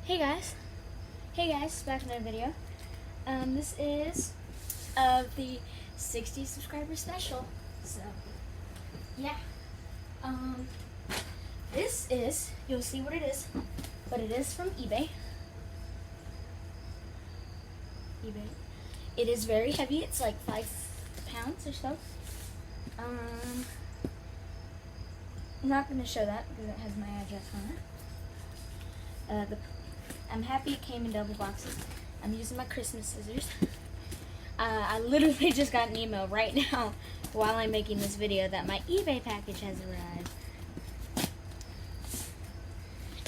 Hey guys, back in another video. This is the 60 subscriber special. So yeah, this is, you'll see what it is, but it is from eBay. It is very heavy. It's like 5 pounds or so. I'm not going to show that because it has my address on it. I'm happy it came in double boxes. I'm using my Christmas scissors. I literally just got an email right now while I'm making this video that my eBay package has arrived.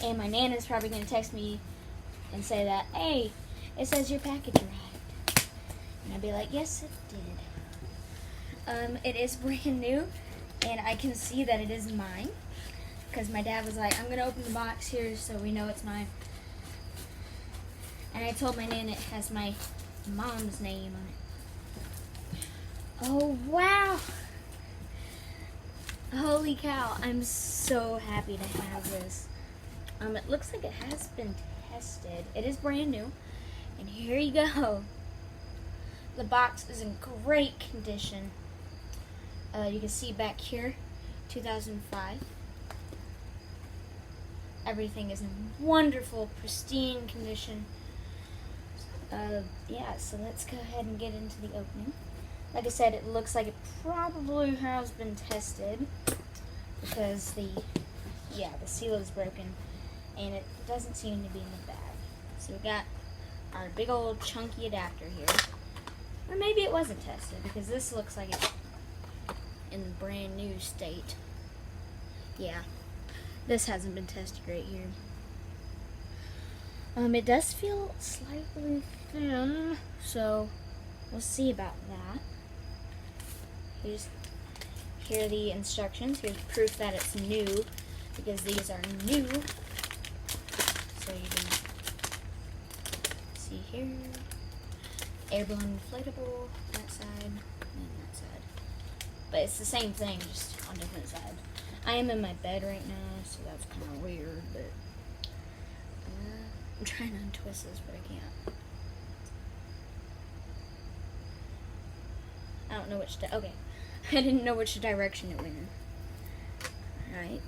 And my Nana's probably going to text me and say that, hey, it says your package arrived. And I'd be like, yes, it did. It is brand new, and I can see that it is mine. Because my dad was like, I'm going to open the box here so we know it's mine. And I told my Nana it has my mom's name on it. Oh, wow. Holy cow. I'm so happy to have this. It looks like it has been tested. It is brand new. And here you go. The box is in great condition. You can see back here, 2005. Everything is in wonderful, pristine condition. Yeah, so let's go ahead and get into the opening. Like I said, it looks like it probably has been tested because the seal is broken and it doesn't seem to be in the bag. So we got our big old chunky adapter here. Or maybe it wasn't tested because this looks like it's in the brand new state. Yeah, this hasn't been tested right here. It does feel slightly thin, so we'll see about that. Here are the instructions. Here's proof that it's new, because these are new. So you can see here, airborne inflatable, that side, and that side. But it's the same thing, just on different sides. I am in my bed right now, so that's kind of weird, but I'm trying to untwist this, but I can't. I don't know which, okay. I didn't know which direction it went in. Alright.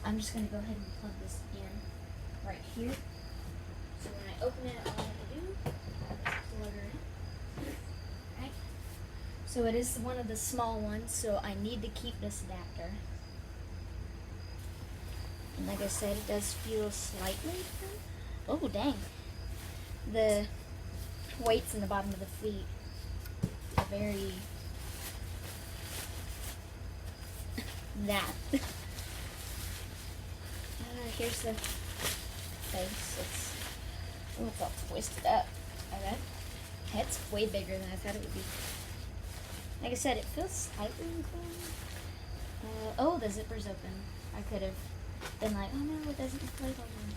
I'm just going to go ahead and plug this in right here. So when I open it, all I have to do is plug her in. Alright. So it is one of the small ones, so I need to keep this adapter. And like I said, it does feel slightly thin. Oh, dang. The weights in the bottom of the feet are very... that. Here's the face. It's all twisted up. Okay. It's way bigger than I thought it would be. Like I said, it feels slightly thin. Oh, the zipper's open. I could have been like, oh no, it doesn't inflate on me.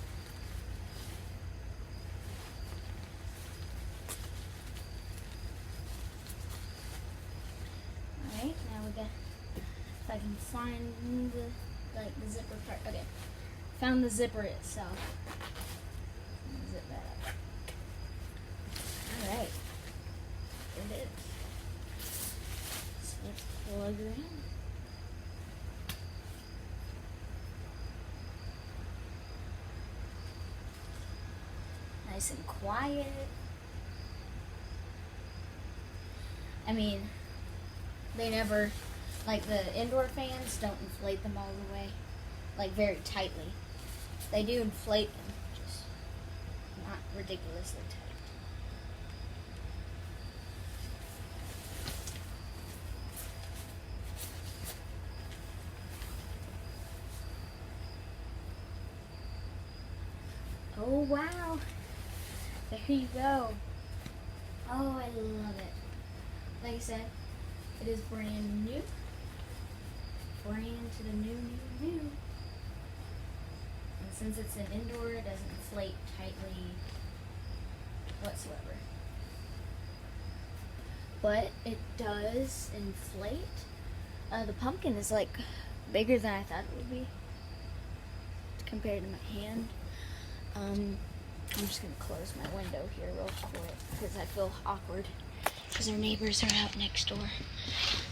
Alright, now we got, if I can find the zipper part. Okay, found the zipper itself. Zip that up. Alright, there it is. So let's plug her in. Nice and quiet. I mean, they never, like the indoor fans don't inflate them all the way, like very tightly. They do inflate them, just not ridiculously tight. Oh wow. There you go. Oh, I love it. Like I said, it is brand new. Brand to the new. And since it's an indoor, it doesn't inflate tightly whatsoever. But it does inflate. The pumpkin is like bigger than I thought it would be compared to my hand. I'm just gonna close my window here real quick because I feel awkward because our neighbors are out next door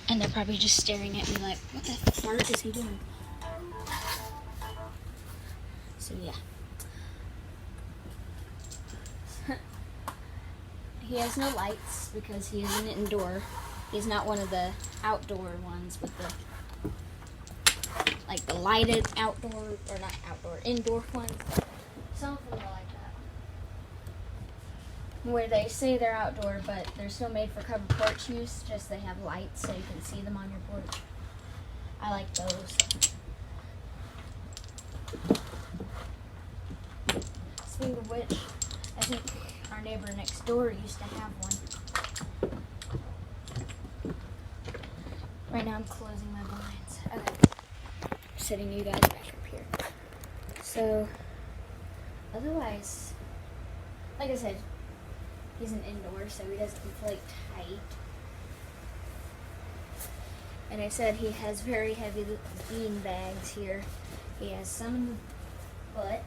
and they're probably just staring at me like, what the fart is he doing? So yeah. He has no lights because he is an indoor. He's not one of the outdoor ones with the, like the lighted outdoor, or not outdoor, indoor ones. Some of them are like that. Where they say they're outdoor, but they're still made for covered porch use, just they have lights so you can see them on your porch. I like those. Speaking of which, I think our neighbor next door used to have one. Right now I'm closing my blinds. Okay. I'm setting you guys back up here. So, otherwise, like I said, he's an indoor, so he doesn't inflate tight. And I said he has very heavy bean bags here. He has some in the butt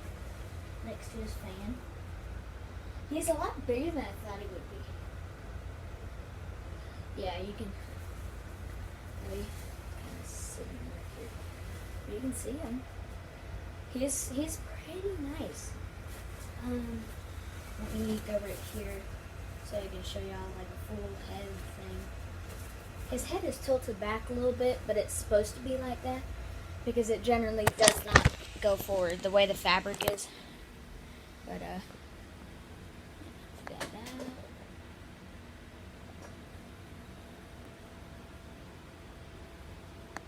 next to his fan. He's a lot bigger than I thought he would be. Yeah, you can really kind of see him right here. But you can see him. He's pretty nice. Let me go right here so I can show y'all like a full head thing. His head is tilted back a little bit, but it's supposed to be like that because it generally does not go forward the way the fabric is. But got that.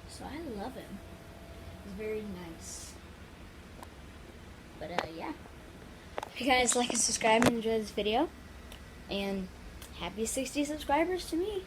So I love him. He's very nice. But yeah. If you guys like and subscribe and enjoy this video, and happy 60 subscribers to me.